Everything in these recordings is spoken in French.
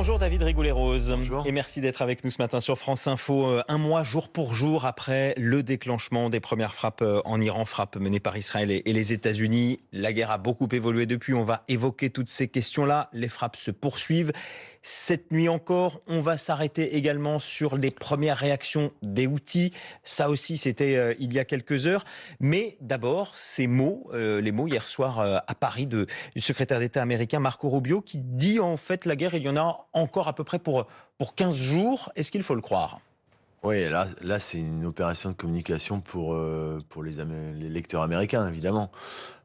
Bonjour David Rigoulet-Rose. Bonjour. Et merci d'être avec nous ce matin sur France Info. Un mois jour pour jour après le déclenchement des premières frappes en Iran, frappes menées par Israël et les États-Unis. La guerre a beaucoup évolué depuis. On va évoquer toutes ces questions-là. Les frappes se poursuivent. Cette nuit encore, on va s'arrêter également sur les premières réactions des Houthis. Ça aussi, c'était il y a quelques heures. Mais d'abord, ces mots, les mots hier soir à Paris du secrétaire d'État américain Marco Rubio, qui dit en fait la guerre, il y en a encore à peu près pour 15 jours. Est-ce qu'il faut le croire ? Oui, là c'est une opération de communication pour les lecteurs américains, évidemment.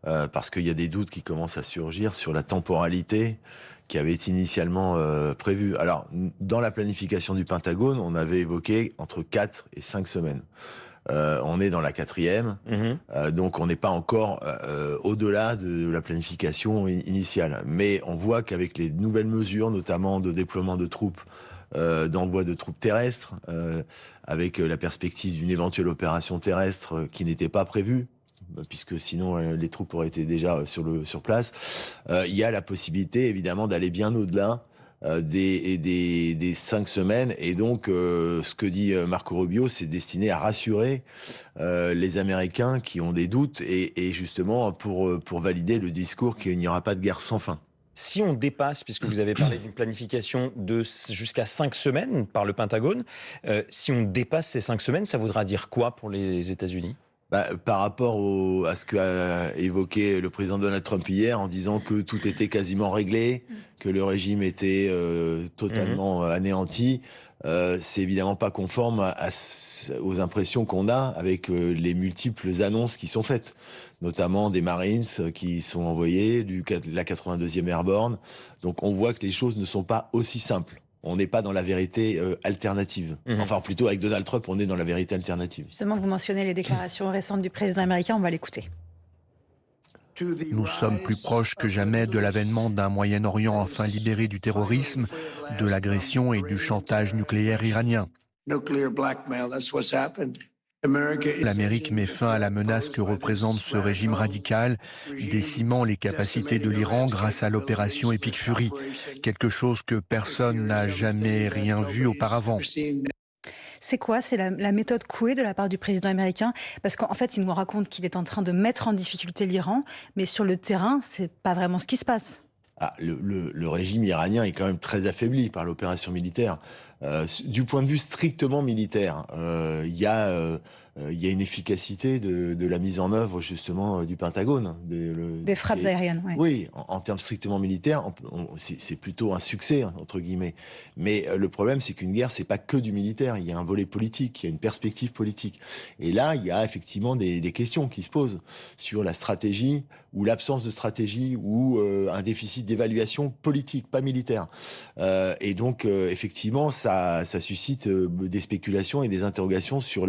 Parce qu'il y a des doutes qui commencent à surgir sur la temporalité qui avait été initialement prévue. Alors, dans la planification du Pentagone, on avait évoqué entre 4 et 5 semaines. On est dans la 4e, donc on n'est pas encore au-delà de la planification initiale. Mais on voit qu'avec les nouvelles mesures, notamment de déploiement de troupes, d'envoi de troupes terrestres, avec la perspective d'une éventuelle opération terrestre qui n'était pas prévue, puisque sinon les troupes auraient été déjà sur place, il y a la possibilité évidemment d'aller bien au-delà des 5 semaines. Et donc, ce que dit Marco Rubio, c'est destiné à rassurer les Américains qui ont des doutes et justement pour valider le discours qu'il n'y aura pas de guerre sans fin. Si on dépasse, puisque vous avez parlé d'une planification de jusqu'à 5 semaines par le Pentagone, si on dépasse ces 5 semaines, ça voudra dire quoi pour les États-Unis ? Par rapport à ce qu'a évoqué le président Donald Trump hier, en disant que tout était quasiment réglé, que le régime était totalement anéanti, c'est évidemment pas conforme aux impressions qu'on a avec les multiples annonces qui sont faites, notamment des Marines qui sont envoyés, la 82e Airborne. Donc on voit que les choses ne sont pas aussi simples. On n'est pas dans la vérité alternative. Enfin, plutôt avec Donald Trump, on est dans la vérité alternative. Justement, vous mentionnez les déclarations récentes du président américain, on va l'écouter. Nous sommes plus proches que jamais de l'avènement d'un Moyen-Orient enfin libéré du terrorisme, de l'agression et du chantage nucléaire iranien. L'Amérique met fin à la menace que représente ce régime radical, décimant les capacités de l'Iran grâce à l'opération Epic Fury, quelque chose que personne n'a jamais rien vu auparavant. C'est quoi ? C'est la méthode couée de la part du président américain ? Parce qu'en fait, il nous raconte qu'il est en train de mettre en difficulté l'Iran, mais sur le terrain, c'est pas vraiment ce qui se passe. Le régime iranien est quand même très affaibli par l'opération militaire. Du point de vue strictement militaire, il y a une efficacité de la mise en œuvre justement du Pentagone. Des frappes aériennes, ouais. Oui, en termes strictement militaires, c'est plutôt un succès, entre guillemets. Mais le problème, c'est qu'une guerre, c'est pas que du militaire. Il y a un volet politique, il y a une perspective politique. Et là, il y a effectivement des questions qui se posent sur la stratégie ou l'absence de stratégie ou un déficit d'évaluation politique, pas militaire. Et donc, effectivement, ça suscite des spéculations et des interrogations sur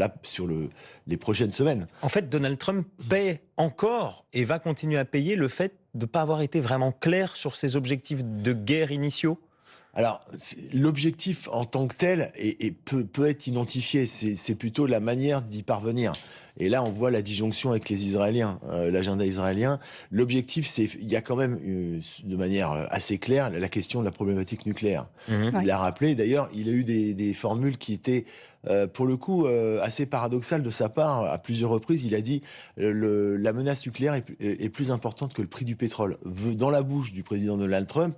les prochaines semaines. En fait, Donald Trump paie encore et va continuer à payer le fait de ne pas avoir été vraiment clair sur ses objectifs de guerre initiaux. Alors, l'objectif en tant que tel peut être identifié. C'est plutôt la manière d'y parvenir. Et là, on voit la disjonction avec les Israéliens, l'agenda israélien. L'objectif, il y a quand même, de manière assez claire, la question de la problématique nucléaire. Il l'a rappelé. D'ailleurs, il a eu des formules qui étaient, pour le coup, assez paradoxales de sa part. À plusieurs reprises, il a dit la menace nucléaire est plus importante que le prix du pétrole. Dans la bouche du président Donald Trump,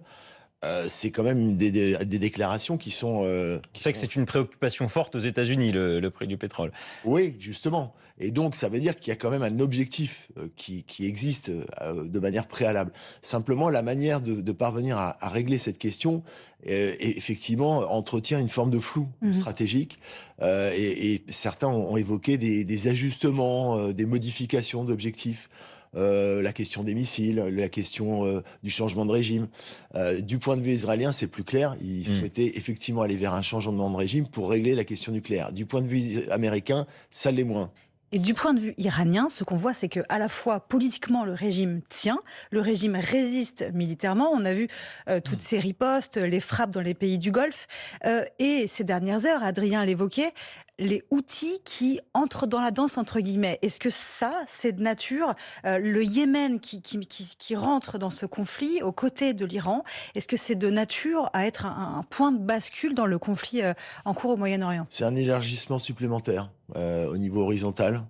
c'est quand même des déclarations qui sont... C'est que c'est une préoccupation forte aux États-Unis, le prix du pétrole. Oui, justement. Et donc, ça veut dire qu'il y a quand même un objectif qui existe de manière préalable. Simplement, la manière de parvenir à régler cette question, effectivement, entretient une forme de flou stratégique. Et certains ont évoqué des ajustements, des modifications d'objectifs. La question des missiles, la question du changement de régime. Du point de vue israélien, c'est plus clair. Ils souhaitaient effectivement aller vers un changement de régime pour régler la question nucléaire. Du point de vue américain, ça l'est moins. Et du point de vue iranien, ce qu'on voit, c'est que à la fois politiquement, le régime tient, le régime résiste militairement. On a vu toutes ces ripostes, les frappes dans les pays du Golfe. Et ces dernières heures, Adrien l'évoquait, les Houthis qui entrent dans la danse, entre guillemets. Est-ce que ça, c'est de nature, le Yémen qui rentre dans ce conflit aux côtés de l'Iran, est-ce que c'est de nature à être un point de bascule dans le conflit en cours au Moyen-Orient? C'est un élargissement supplémentaire au niveau horizontal.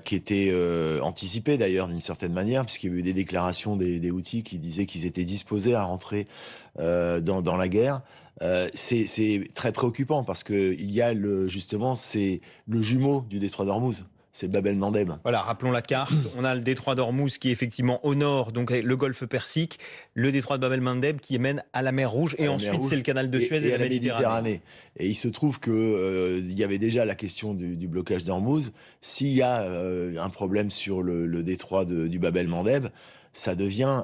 Qui était anticipé d'ailleurs d'une certaine manière, puisqu'il y a eu des déclarations des Houthis qui disaient qu'ils étaient disposés à rentrer dans la guerre. C'est très préoccupant parce que il y a justement c'est le jumeau du détroit d'Ormuz. C'est Bab el-Mandeb. Voilà, rappelons la carte. On a le détroit d'Ormuz qui est effectivement au nord, donc le golfe Persique, le détroit de Bab el-Mandeb qui mène à la mer Rouge, et ensuite c'est le canal de Suez et à la Méditerranée. Et il se trouve que il y avait déjà la question du blocage d'Ormuz. S'il y a un problème sur le détroit du Bab el-Mandeb, ça devient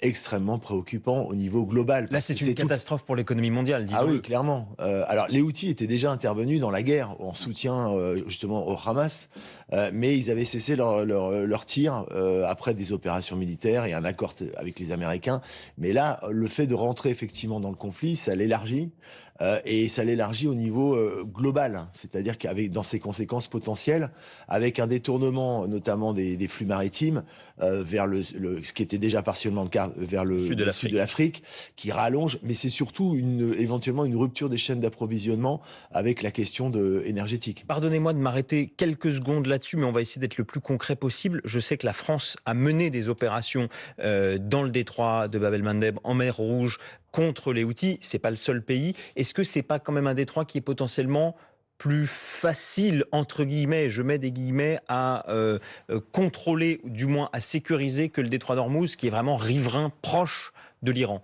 extrêmement préoccupant au niveau global. Là, c'est une catastrophe pour l'économie mondiale, disons-le. Ah oui, clairement. Alors, les Houthis étaient déjà intervenus dans la guerre en soutien justement au Hamas, mais ils avaient cessé leur tir après des opérations militaires et un accord avec les Américains. Mais là, le fait de rentrer effectivement dans le conflit, ça l'élargit. Et ça l'élargit au niveau global, c'est-à-dire qu'avec dans ses conséquences potentielles, avec un détournement notamment des flux maritimes vers ce qui était déjà partiellement le cas, vers le sud de l'Afrique, qui rallonge, mais c'est surtout éventuellement une rupture des chaînes d'approvisionnement avec la question énergétique. Pardonnez-moi de m'arrêter quelques secondes là-dessus, mais on va essayer d'être le plus concret possible. Je sais que la France a mené des opérations dans le détroit de Bab el-Mandeb, en mer Rouge, contre les Houthis. C'est pas le seul pays. Est-ce que c'est pas quand même un détroit qui est potentiellement plus facile, entre guillemets, je mets des guillemets, à contrôler, ou du moins à sécuriser, que le détroit d'Ormuz, qui est vraiment riverain proche de l'Iran?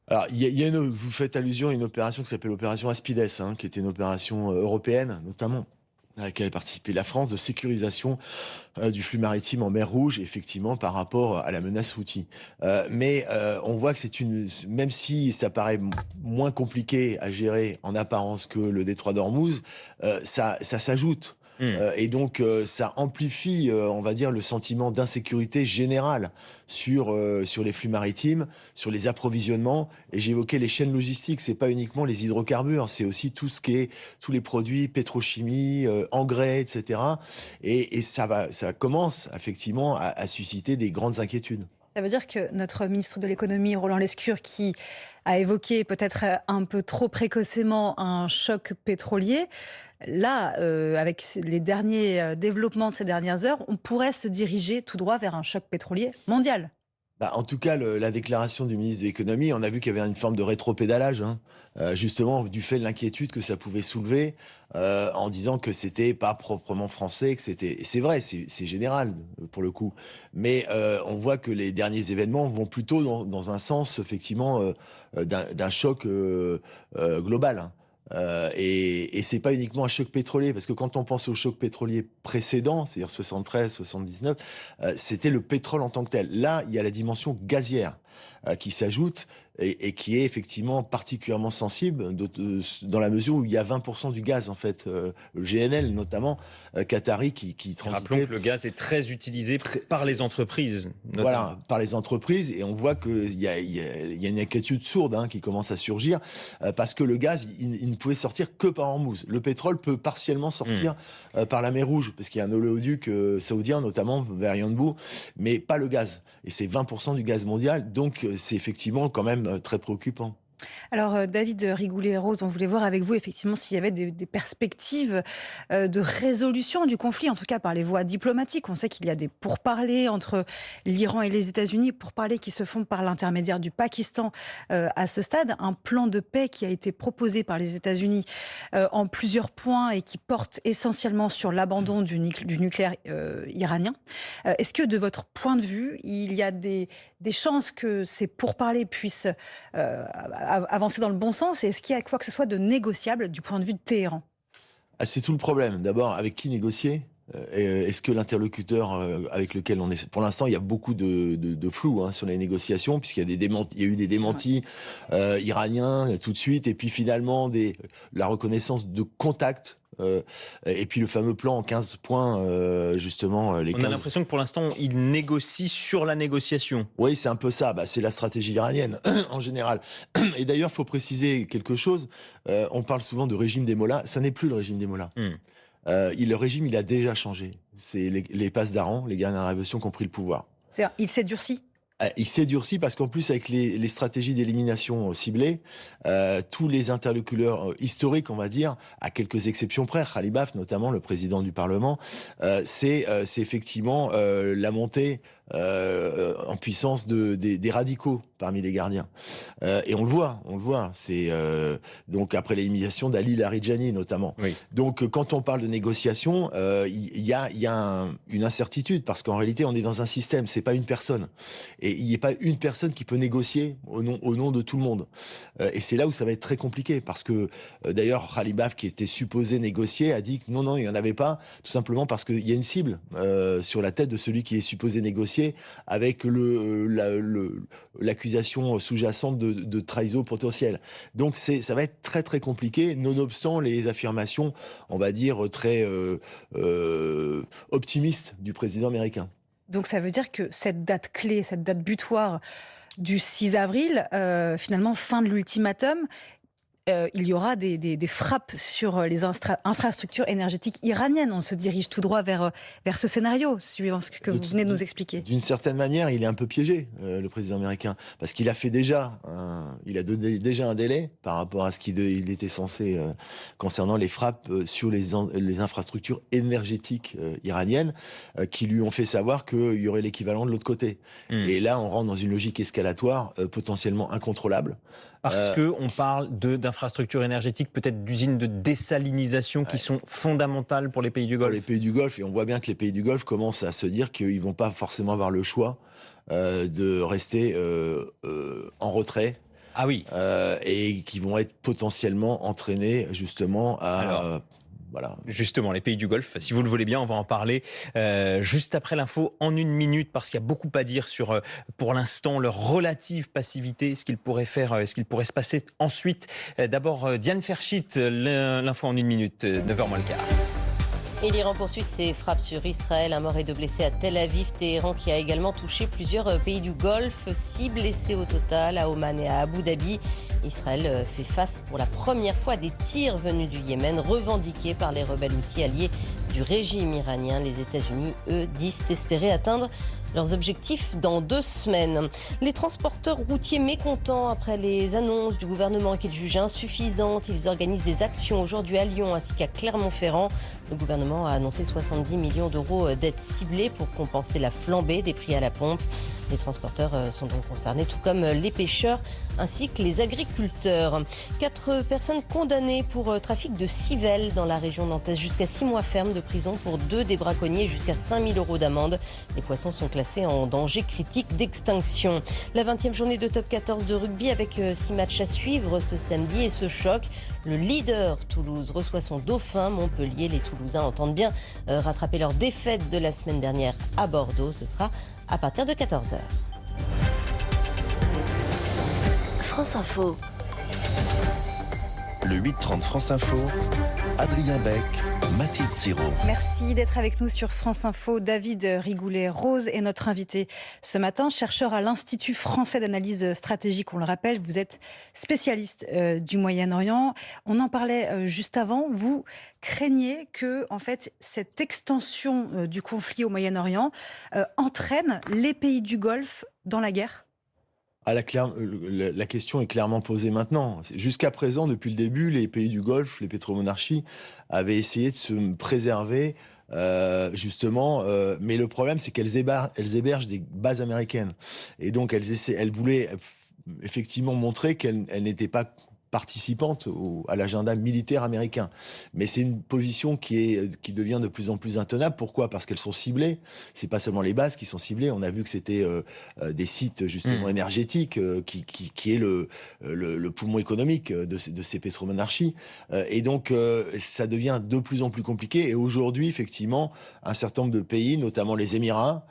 Alors, vous faites allusion à une opération qui s'appelle l'opération Aspides, qui était une opération européenne, notamment, à laquelle participait la France, de sécurisation du flux maritime en mer Rouge, effectivement, par rapport à la menace Houthi. Mais on voit que même si ça paraît moins compliqué à gérer en apparence que le détroit d'Ormuz, ça s'ajoute. Et donc, ça amplifie, on va dire, le sentiment d'insécurité générale sur les flux maritimes, sur les approvisionnements. Et j'évoquais les chaînes logistiques. C'est pas uniquement les hydrocarbures, c'est aussi tous les produits pétrochimie, engrais, etc. Et ça commence effectivement à susciter des grandes inquiétudes. Ça veut dire que notre ministre de l'économie, Roland Lescure, qui a évoqué peut-être un peu trop précocement un choc pétrolier, là, avec les derniers développements de ces dernières heures, on pourrait se diriger tout droit vers un choc pétrolier mondial. En tout cas, la déclaration du ministre de l'économie, on a vu qu'il y avait une forme de rétropédalage, justement du fait de l'inquiétude que ça pouvait soulever, en disant que c'était pas proprement français, que c'était. C'est vrai, c'est général pour le coup, mais on voit que les derniers événements vont plutôt dans un sens effectivement d'un choc global. Et c'est pas uniquement un choc pétrolier, parce que quand on pense au choc pétrolier précédent, c'est-à-dire 73, 79, c'était le pétrole en tant que tel. Là, il y a la dimension gazière qui s'ajoute et qui est effectivement particulièrement sensible dans la mesure où il y a 20% du gaz, en fait, le GNL notamment, qatari qui transitait. Rappelons que le gaz est très utilisé par les entreprises. Notamment. Voilà, par les entreprises, et on voit qu'il y a une inquiétude sourde qui commence à surgir, parce que le gaz, il ne pouvait sortir que par Ormuz. Le pétrole peut partiellement sortir par la mer Rouge, parce qu'il y a un oléoduc saoudien, notamment vers Yanbu, mais pas le gaz. Et c'est 20% du gaz mondial, donc c'est effectivement quand même très préoccupant. Alors, David Rigoulet-Rose, on voulait voir avec vous effectivement s'il y avait des perspectives de résolution du conflit, en tout cas par les voies diplomatiques. On sait qu'il y a des pourparlers entre l'Iran et les États-Unis, pourparlers qui se font par l'intermédiaire du Pakistan à ce stade. Un plan de paix qui a été proposé par les États-Unis en plusieurs points et qui porte essentiellement sur l'abandon du nucléaire iranien. Est-ce que de votre point de vue, il y a des chances que ces pourparlers puissent avancer dans le bon sens, et est-ce qu'il y a quoi que ce soit de négociable du point de vue de Téhéran? C'est tout le problème. D'abord, avec qui négocier ? Est-ce que l'interlocuteur avec lequel on est... Pour l'instant, il y a beaucoup de flou sur les négociations, puisqu'il y a eu des démentis iraniens tout de suite, et puis finalement la reconnaissance de contacts Et puis le fameux plan en 15 points, justement. Les On 15... a l'impression que pour l'instant, il négocie sur la négociation. Oui, c'est un peu ça. C'est la stratégie iranienne, en général. Et d'ailleurs, il faut préciser quelque chose. On parle souvent de régime des mollahs. Ça n'est plus le régime des mollahs. Le régime, il a déjà changé. C'est les passes-d'Aran, les guerriers de la révolution, qui ont pris le pouvoir. C'est-à-dire, il s'est durci. Il s'est durci parce qu'en plus, avec les stratégies d'élimination ciblées, tous les interlocuteurs historiques, on va dire, à quelques exceptions près, Khalibaf, notamment le président du Parlement, c'est effectivement la montée en puissance des radicaux parmi les gardiens. Et on le voit. C'est donc après l'élimination d'Ali Larijani notamment. Oui. Donc quand on parle de négociation, il y a une incertitude parce qu'en réalité on est dans un système, c'est pas une personne. Et il n'y a pas une personne qui peut négocier au nom de tout le monde. Et c'est là où ça va être très compliqué parce que d'ailleurs Khalibaf qui était supposé négocier a dit que non, il n'y en avait pas, tout simplement parce qu'il y a une cible sur la tête de celui qui est supposé négocier avec l'accusation sous-jacente de trahison potentielle. Donc ça va être très très compliqué, nonobstant les affirmations, on va dire, très optimistes du président américain. Donc ça veut dire que cette date clé, cette date butoir du 6 avril, finalement fin de l'ultimatum, il y aura des frappes sur les infrastructures énergétiques iraniennes. On se dirige tout droit vers ce scénario, suivant ce que vous venez de nous expliquer. D'une certaine manière, il est un peu piégé, le président américain, parce qu'il a fait il a donné déjà un délai par rapport à ce qu'il était censé concernant les frappes sur les infrastructures énergétiques iraniennes, qui lui ont fait savoir qu'il y aurait l'équivalent de l'autre côté. Et là, on rentre dans une logique escalatoire potentiellement incontrôlable. Parce qu'on parle d'infrastructures énergétiques, peut-être d'usines de désalinisation qui sont fondamentales pour les pays du Golfe. Pour les pays du Golfe, et on voit bien que les pays du Golfe commencent à se dire qu'ils ne vont pas forcément avoir le choix de rester en retrait. Ah oui. Et qui vont être potentiellement entraînés justement à... Voilà. Justement, les pays du Golfe, si vous le voulez bien, on va en parler juste après l'info en 1 minute, parce qu'il y a beaucoup à dire sur, pour l'instant, leur relative passivité, ce qu'il pourrait faire, ce qu'il pourrait se passer ensuite. D'abord, Diane Ferchit, l'info en 1 minute, 9h moins le quart. Et l'Iran poursuit ses frappes sur Israël. Un mort et 2 blessés à Tel Aviv. Téhéran qui a également touché plusieurs pays du Golfe. 6 blessés au total à Oman et à Abu Dhabi. Israël fait face pour la première fois à des tirs venus du Yémen, revendiqués par les rebelles houthis alliés du régime iranien. Les États-Unis, eux, disent espérer atteindre leurs objectifs dans 2 semaines. Les transporteurs routiers mécontents après les annonces du gouvernement qu'ils jugent insuffisantes. Ils organisent des actions aujourd'hui à Lyon ainsi qu'à Clermont-Ferrand. Le gouvernement a annoncé 70 millions d'euros d'aides ciblées pour compenser la flambée des prix à la pompe. Les transporteurs sont donc concernés, tout comme les pêcheurs ainsi que les agriculteurs. 4 personnes condamnées pour trafic de civelle dans la région nantaise. Jusqu'à 6 mois ferme de prison pour 2 des braconniers, jusqu'à 5 000 euros d'amende. Les poissons sont classés en danger critique d'extinction. La 20e journée de top 14 de rugby avec 6 matchs à suivre ce samedi et ce choc. Le leader Toulouse reçoit son dauphin Montpellier. Les Toulousains entendent bien rattraper leur défaite de la semaine dernière à Bordeaux. Ce sera à partir de 14h. France Info. Le 8h30 France Info, Adrien Beck, Mathilde Siraud. Merci d'être avec nous sur France Info. David Rigoulet-Rose est notre invité ce matin, chercheur à l'Institut français d'analyse stratégique. On le rappelle, vous êtes spécialiste du Moyen-Orient. On en parlait juste avant. Vous craignez que, en fait, cette extension du conflit au Moyen-Orient entraîne les pays du Golfe dans la guerre ? La question est clairement posée maintenant. Jusqu'à présent, depuis le début, les pays du Golfe, les pétromonarchies, avaient essayé de se préserver, justement. Mais le problème, c'est qu'elles hébergent des bases américaines. Et donc, elles voulaient effectivement montrer qu'elles n'étaient pas participantes à l'agenda militaire américain. Mais c'est une position qui devient de plus en plus intenable. Pourquoi ? Parce qu'elles sont ciblées. C'est pas seulement les bases qui sont ciblées. On a vu que c'était des sites justement énergétiques qui est le poumon économique de ces pétromonarchies. Et donc ça devient de plus en plus compliqué. Et aujourd'hui, effectivement, un certain nombre de pays, notamment les Émirats,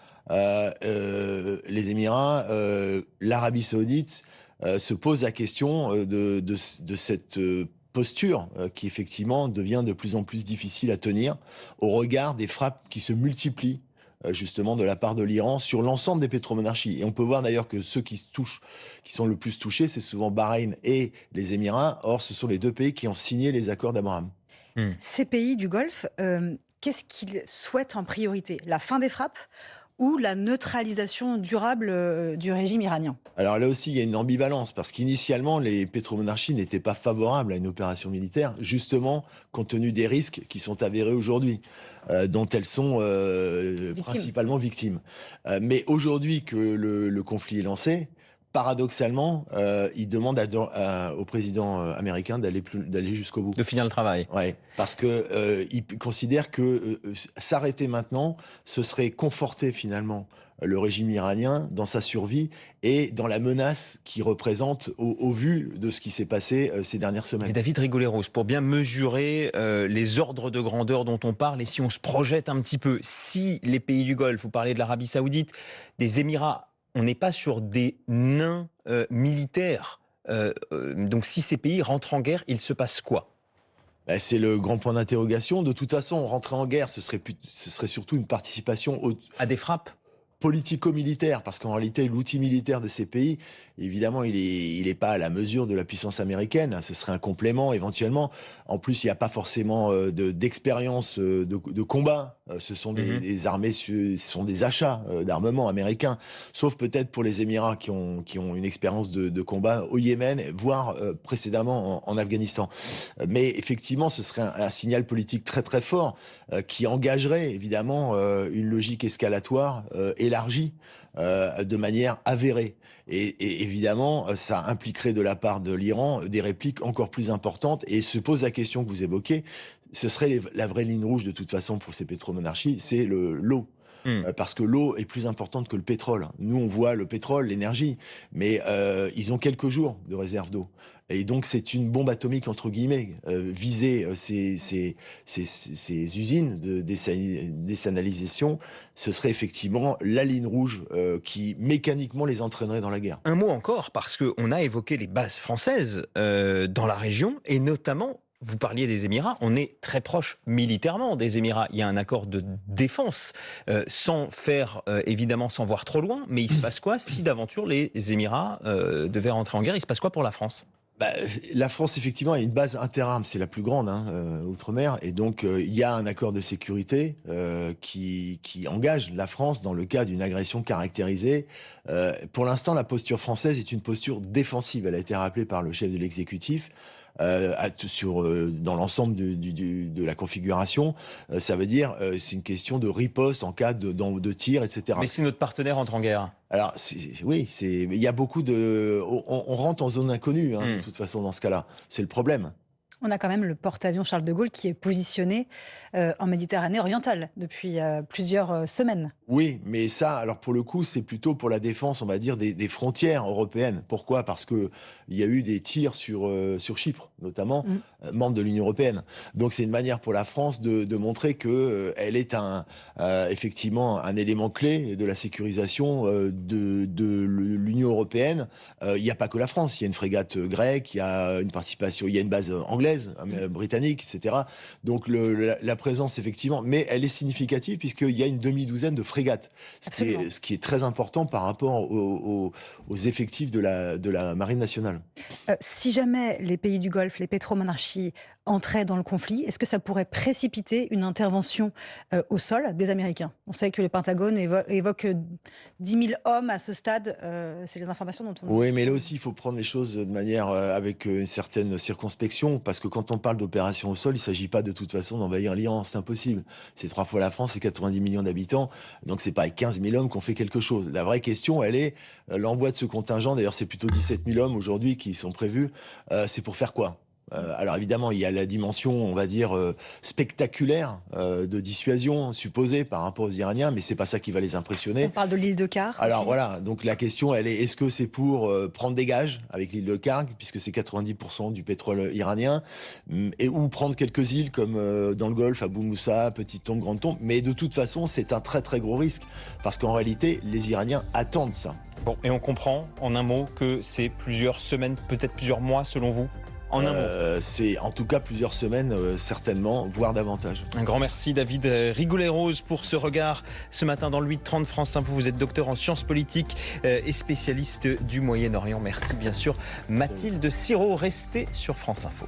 l'Arabie Saoudite, se pose la question de cette posture qui effectivement devient de plus en plus difficile à tenir au regard des frappes qui se multiplient justement de la part de l'Iran sur l'ensemble des pétromonarchies. Et on peut voir d'ailleurs que ceux qui sont le plus touchés, c'est souvent Bahreïn et les Émirats. Or, ce sont les deux pays qui ont signé les accords d'Abraham. Ces pays du Golfe, qu'est-ce qu'ils souhaitent en priorité? La fin des frappes ou la neutralisation durable du régime iranien? Alors là aussi, il y a une ambivalence, parce qu'initialement, les pétromonarchies n'étaient pas favorables à une opération militaire, justement, compte tenu des risques qui sont avérés aujourd'hui, dont elles sont principalement victimes. Mais aujourd'hui que le conflit est lancé, paradoxalement, il demande au président américain d'aller jusqu'au bout. De finir le travail. Ouais, parce que il considère que s'arrêter maintenant, ce serait conforter finalement le régime iranien dans sa survie et dans la menace qu'il représente au vu de ce qui s'est passé ces dernières semaines. Et David Rigoleros, pour bien mesurer les ordres de grandeur dont on parle, et si on se projette un petit peu, si les pays du Golfe, vous parlez de l'Arabie Saoudite, des Émirats, on n'est pas sur des nains militaires. Donc si ces pays rentrent en guerre, il se passe quoi? C'est le grand point d'interrogation. De toute façon, rentrer en guerre, ce serait surtout une participation à des frappes politico-militaire, parce qu'en réalité, l'outil militaire de ces pays, évidemment, il est pas à la mesure de la puissance américaine. Ce serait un complément, éventuellement. En plus, il n'y a pas forcément d'expérience de combat. Ce sont des armées, ce sont des achats d'armement américains, sauf peut-être pour les Émirats qui ont une expérience de combat au Yémen, voire précédemment en Afghanistan. Mais effectivement, ce serait un signal politique très très fort qui engagerait évidemment une logique escalatoire élargie de manière avérée. Et évidemment, ça impliquerait de la part de l'Iran des répliques encore plus importantes. Et se pose la question que vous évoquez, ce serait la vraie ligne rouge de toute façon pour ces pétromonarchies, c'est l'eau. Parce que l'eau est plus importante que le pétrole. Nous, on voit le pétrole, l'énergie, mais ils ont quelques jours de réserve d'eau. Et donc, c'est une bombe atomique, entre guillemets, viser ces usines de désalinisation. Ce serait effectivement la ligne rouge qui, mécaniquement, les entraînerait dans la guerre. Un mot encore, parce qu'on a évoqué les bases françaises dans la région, et notamment... Vous parliez des Émirats, on est très proche militairement des Émirats. Il y a un accord de défense, sans voir trop loin. Mais il se passe quoi si d'aventure les Émirats devaient rentrer en guerre? Il se passe quoi pour la France? La France, effectivement, a une base interarmes, c'est la plus grande, outre-mer. Et donc, il y a un accord de sécurité qui engage la France dans le cas d'une agression caractérisée. Pour l'instant, la posture française est une posture défensive. Elle a été rappelée par le chef de l'exécutif. Dans l'ensemble de la configuration, ça veut dire c'est une question de riposte en cas de tir, etc. Mais si notre partenaire entre en guerre? Alors il y a beaucoup on rentre en zone inconnue de toute façon dans ce cas-là. C'est le problème. On a quand même le porte-avions Charles de Gaulle qui est positionné en Méditerranée orientale depuis plusieurs semaines. Oui, mais ça, alors pour le coup, c'est plutôt pour la défense, on va dire, des frontières européennes. Pourquoi? Parce qu'il y a eu des tirs sur Chypre, notamment, membre de l'Union européenne. Donc c'est une manière pour la France de montrer qu'elle est effectivement un élément clé de la sécurisation de l'Union européenne. Il n'y a pas que la France, il y a une frégate grecque, il y a une participation, il y a une base anglaise, britannique, etc. Donc la présence, effectivement, mais elle est significative puisqu'il y a une demi-douzaine de frégates, ce qui est très important par rapport aux effectifs de la Marine nationale. Si jamais les pays du Golfe, les pétromonarchies entraient dans le conflit, est-ce que ça pourrait précipiter une intervention au sol des Américains? On sait que le Pentagone évoque 10 000 hommes à ce stade. C'est les informations dont on... Oui, mais là aussi, il faut prendre les choses de manière avec une certaine circonspection, parce que quand on parle d'opération au sol, il ne s'agit pas de toute façon d'envahir l'Iran, c'est impossible. C'est 3 fois la France, c'est 90 millions d'habitants, donc c'est pas avec 15 000 hommes qu'on fait quelque chose. La vraie question, elle est l'envoi de ce contingent, d'ailleurs c'est plutôt 17 000 hommes aujourd'hui qui sont prévus, c'est pour faire quoi? Alors évidemment, il y a la dimension, on va dire, spectaculaire de dissuasion supposée par rapport aux Iraniens, mais c'est pas ça qui va les impressionner. On parle de l'île de Kar. Alors voilà, donc la question, elle est ce que c'est pour prendre des gages avec l'île de Kar, puisque c'est 90% du pétrole iranien, ou prendre quelques îles comme dans le Golfe, Abu Moussa, Petite Tombe, Grande Tombe, mais de toute façon, c'est un très très gros risque, parce qu'en réalité, les Iraniens attendent ça. Bon, et on comprend, en un mot, que c'est plusieurs semaines, peut-être plusieurs mois, selon vous? En un mot. C'est en tout cas plusieurs semaines, certainement, voire davantage. Un grand merci David Rigoulet-Rose pour ce regard ce matin dans le 8h30 France Info. Vous êtes docteur en sciences politiques et spécialiste du Moyen-Orient. Merci bien sûr Mathilde Siro. Restez sur France Info.